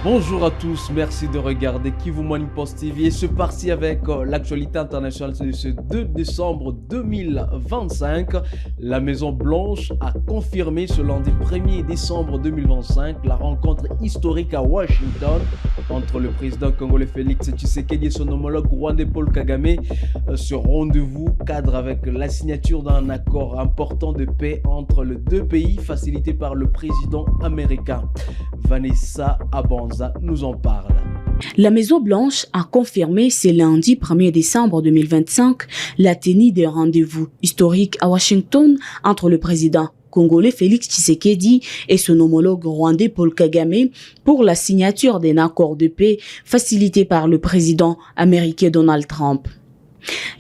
Bonjour à tous, merci de regarder Kivu Morning Post TV et c'est parti avec l'actualité internationale de ce 2 décembre 2025. La Maison Blanche a confirmé ce lundi 1er décembre 2025 la rencontre historique à Washington entre le président congolais Félix Tshisekedi et son homologue rwandais Paul Kagame. Ce rendez-vous cadre avec la signature d'un accord important de paix entre les deux pays facilité par le président américain. Vanessa Abanza nous en parle. La Maison-Blanche a confirmé ce lundi 1er décembre 2025 la tenue des rendez-vous historiques à Washington entre le président congolais Félix Tshisekedi et son homologue rwandais Paul Kagame pour la signature d'un accord de paix facilité par le président américain Donald Trump.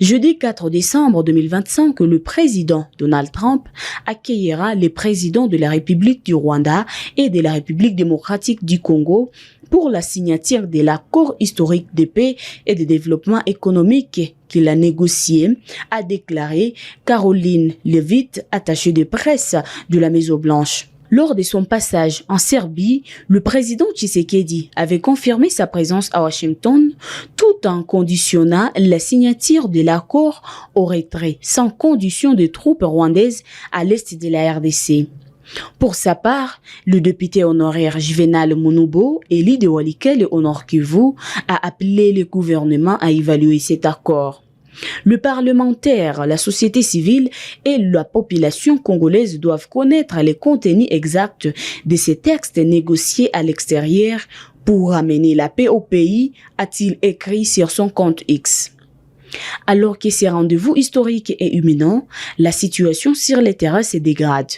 Jeudi 4 décembre 2025, le président Donald Trump accueillera les présidents de la République du Rwanda et de la République démocratique du Congo pour la signature de l'accord historique de paix et de développement économique qu'il a négocié, a déclaré Caroline Levitt, attachée de presse de la Maison-Blanche. Lors de son passage en Serbie, le président Tshisekedi avait confirmé sa présence à Washington tout en conditionnant la signature de l'accord au retrait sans condition des troupes rwandaises à l'est de la RDC. Pour sa part, le député honoraire Juvenal Munubo, élu de Walikale au Nord Kivu, a appelé le gouvernement à évaluer cet accord. Le parlementaire, la société civile et la population congolaise doivent connaître les contenus exacts de ces textes négociés à l'extérieur pour amener la paix au pays, a-t-il écrit sur son compte X. Alors que ces rendez-vous historiques est imminent, la situation sur le terrain se dégrade.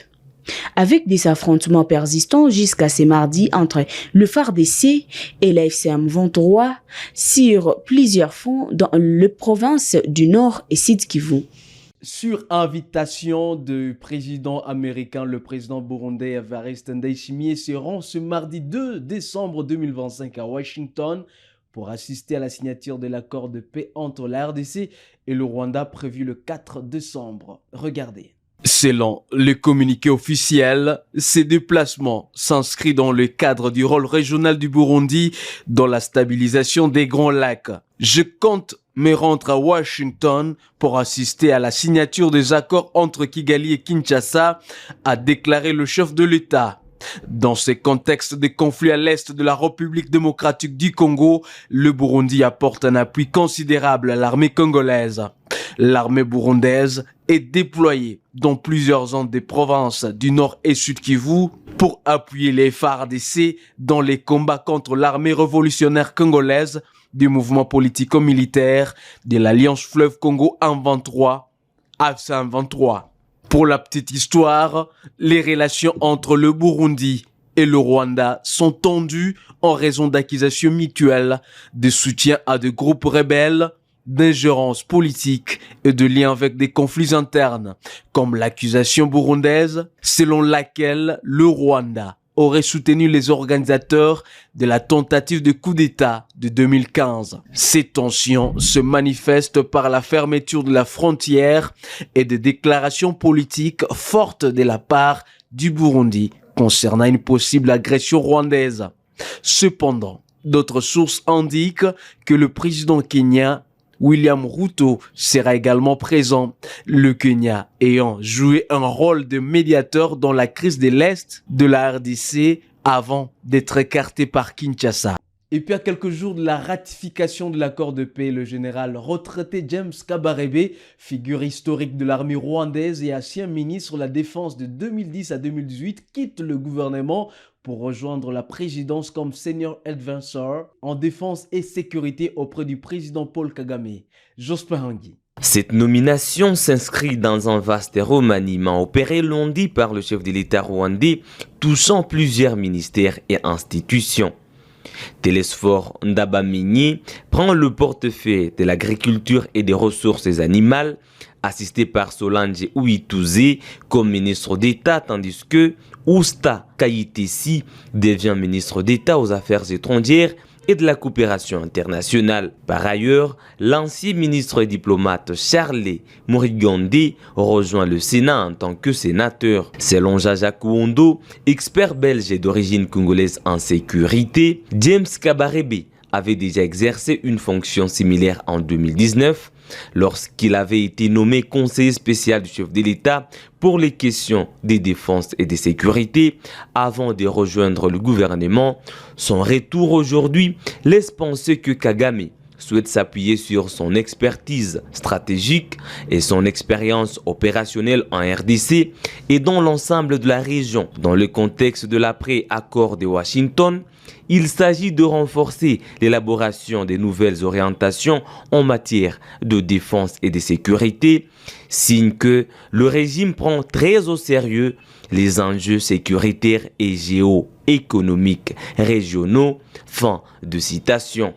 Avec des affrontements persistants jusqu'à ce mardi entre le FARDC et la FCM-23 sur plusieurs fronts dans les provinces du Nord et Sud Kivu. Sur invitation du président américain, le président burundais Evariste Ndayishimiye se rend ce mardi 2 décembre 2025 à Washington pour assister à la signature de l'accord de paix entre la RDC et le Rwanda prévu le 4 décembre. Regardez. Selon le communiqué officiel, ces déplacements s'inscrivent dans le cadre du rôle régional du Burundi dans la stabilisation des Grands Lacs. Je compte me rendre à Washington pour assister à la signature des accords entre Kigali et Kinshasa, a déclaré le chef de l'État. Dans ce contexte de conflit à l'est de la République démocratique du Congo, le Burundi apporte un appui considérable à l'armée congolaise. L'armée burundaise est déployée dans plusieurs zones des provinces du Nord et Sud Kivu pour appuyer les FARDC dans les combats contre l'armée révolutionnaire congolaise, du mouvement politico-militaire de l'Alliance Fleuve Congo M23, AFC-M23. Pour la petite histoire, les relations entre le Burundi et le Rwanda sont tendues en raison d'accusations mutuelles de soutien à des groupes rebelles, d'ingérence politique et de liens avec des conflits internes, comme l'accusation burundaise selon laquelle le Rwanda aurait soutenu les organisateurs de la tentative de coup d'État de 2015. Ces tensions se manifestent par la fermeture de la frontière et des déclarations politiques fortes de la part du Burundi concernant une possible agression rwandaise. Cependant, d'autres sources indiquent que le président kenyan William Ruto sera également présent, le Kenya ayant joué un rôle de médiateur dans la crise de l'Est de la RDC avant d'être écarté par Kinshasa. Et puis à quelques jours de la ratification de l'accord de paix, le général retraité James Kabarebe, figure historique de l'armée rwandaise et ancien ministre de la Défense de 2010 à 2018, quitte le gouvernement pour rejoindre la présidence comme senior advisor en défense et sécurité auprès du président Paul Kagame. Jospin Hangui. Cette nomination s'inscrit dans un vaste remaniement opéré lundi par le chef de l'État rwandais, touchant plusieurs ministères et institutions. Télésphore Ndabamenyi prend le portefeuille de l'agriculture et des ressources animales, assisté par Solange Ouitouze comme ministre d'État, tandis que Ousta Kayitesi devient ministre d'État aux Affaires étrangères et de la coopération internationale. Par ailleurs, l'ancien ministre et diplomate Charles Mourigandé rejoint le Sénat en tant que sénateur. Selon Jaja Kouondo, expert belge et d'origine congolaise en sécurité, James Kabarebe avait déjà exercé une fonction similaire en 2019 lorsqu'il avait été nommé conseiller spécial du chef de l'État pour les questions de défense et de sécurité avant de rejoindre le gouvernement. Son retour aujourd'hui laisse penser que Kagame souhaite s'appuyer sur son expertise stratégique et son expérience opérationnelle en RDC et dans l'ensemble de la région. Dans le contexte de l'après-accord de Washington, il s'agit de renforcer l'élaboration des nouvelles orientations en matière de défense et de sécurité, signe que le régime prend très au sérieux les enjeux sécuritaires et géoéconomiques régionaux. Fin de citation.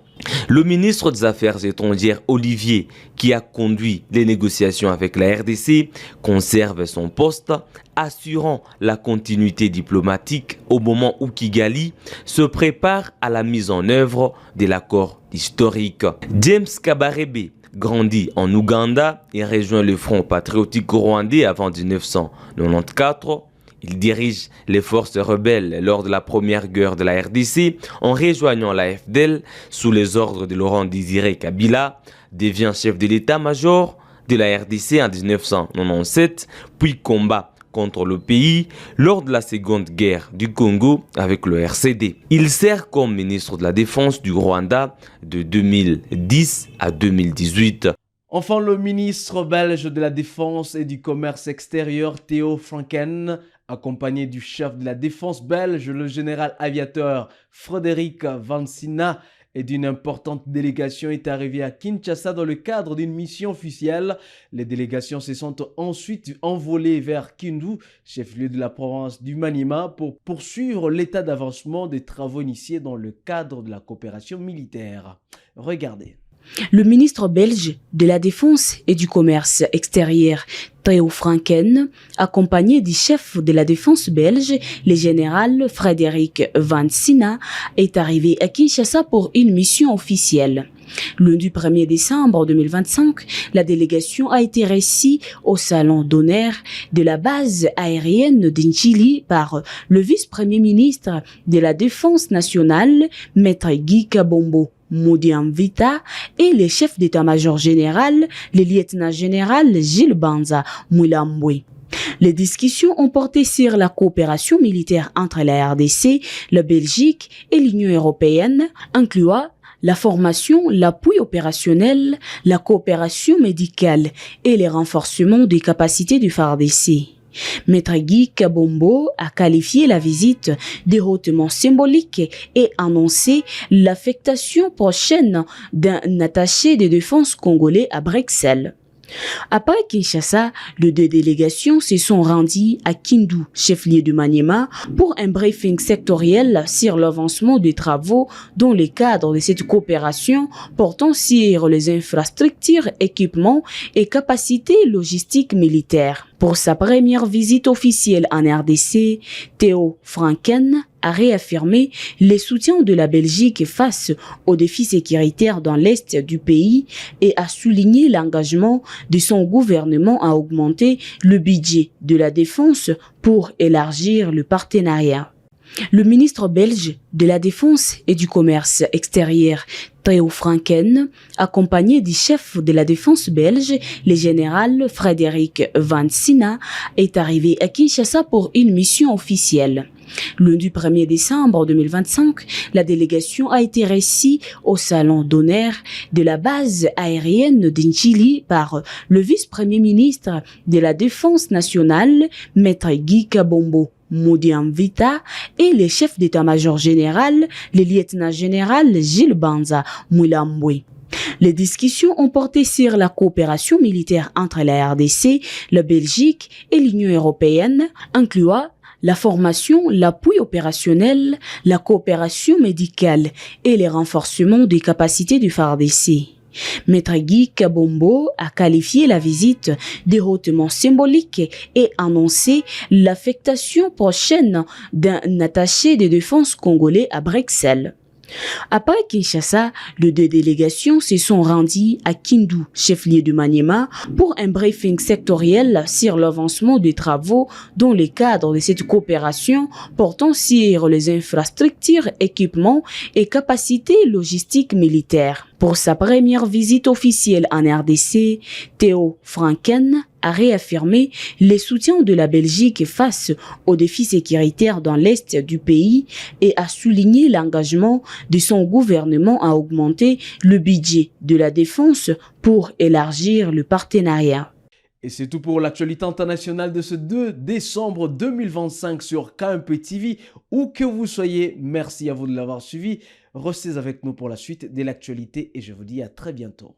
Le ministre des Affaires étrangères Olivier, qui a conduit les négociations avec la RDC, conserve son poste, assurant la continuité diplomatique au moment où Kigali se prépare à la mise en œuvre de l'accord historique. James Kabarebe grandit en Ouganda et rejoint le Front patriotique rwandais avant 1994. Il dirige les forces rebelles lors de la première guerre de la RDC en rejoignant la FDL sous les ordres de Laurent Désiré Kabila, devient chef de l'état-major de la RDC en 1997, puis combat contre le pays lors de la seconde guerre du Congo avec le RCD. Il sert comme ministre de la Défense du Rwanda de 2010 à 2018. Enfin, le ministre belge de la Défense et du Commerce extérieur, Theo Franken, accompagné du chef de la défense belge, le général aviateur Frédéric Vansina, et d'une importante délégation est arrivé à Kinshasa dans le cadre d'une mission officielle. Les délégations se sont ensuite envolées vers Kindu, chef-lieu de la province du Maniema, pour poursuivre l'état d'avancement des travaux initiés dans le cadre de la coopération militaire. Regardez. Le ministre belge de la Défense et du Commerce extérieur, Theo Franken, accompagné du chef de la défense belge, le général Frédéric Vansina, est arrivé à Kinshasa pour une mission officielle. Lundi 1er décembre 2025, la délégation a été reçue au salon d'honneur de la base aérienne d'Inchili par le vice-premier ministre de la Défense nationale, Maître Guy Kabombo Modiamvita, et le chef d'état-major général, le lieutenant-général Gilles Banza Moulambwe. Les discussions ont porté sur la coopération militaire entre la RDC, la Belgique et l'Union européenne, incluant la formation, l'appui opérationnel, la coopération médicale et le renforcement des capacités du FARDC. Maître Guy Kabombo a qualifié la visite de hautement symbolique et annoncé l'affectation prochaine d'un attaché de défense congolais à Bruxelles. Après Kinshasa, les deux délégations se sont rendues à Kindu, chef-lieu du Maniema, pour un briefing sectoriel sur l'avancement des travaux dans le cadre de cette coopération portant sur les infrastructures, équipements et capacités logistiques militaires. Pour sa première visite officielle en RDC, Theo Franken a réaffirmé le soutien de la Belgique face aux défis sécuritaires dans l'Est du pays et a souligné l'engagement de son gouvernement à augmenter le budget de la défense pour élargir le partenariat. Le ministre belge de la Défense et du Commerce extérieur, Theo Franken, accompagné du chef de la défense belge, le général Frédéric Vansina, est arrivé à Kinshasa pour une mission officielle. Lundi 1er décembre 2025, la délégation a été reçue au salon d'honneur de la base aérienne d'Inchili par le vice-premier ministre de la Défense nationale, Maître Guy Kabombo Modiamvita, et le chef d'état-major général, le lieutenant-général Gilles Banza Moulambwe. Les discussions ont porté sur la coopération militaire entre la RDC, la Belgique et l'Union européenne, incluant la formation, l'appui opérationnel, la coopération médicale et le renforcement des capacités du FARDC. Maître Guy Kabombo a qualifié la visite de hautement symbolique et annoncé l'affectation prochaine d'un attaché de défense congolais à Bruxelles. Après Kinshasa, les deux délégations se sont rendues à Kindu, chef-lieu de Maniema, pour un briefing sectoriel sur l'avancement des travaux dans le cadre de cette coopération portant sur les infrastructures, équipements et capacités logistiques militaires. Pour sa première visite officielle en RDC, Theo Franken a réaffirmé le soutien de la Belgique face aux défis sécuritaires dans l'est du pays et a souligné l'engagement de son gouvernement à augmenter le budget de la défense pour élargir le partenariat. Et c'est tout pour l'actualité internationale de ce 2 décembre 2025 sur KMP TV. Où que vous soyez, merci à vous de l'avoir suivi. Restez avec nous pour la suite de l'actualité et je vous dis à très bientôt.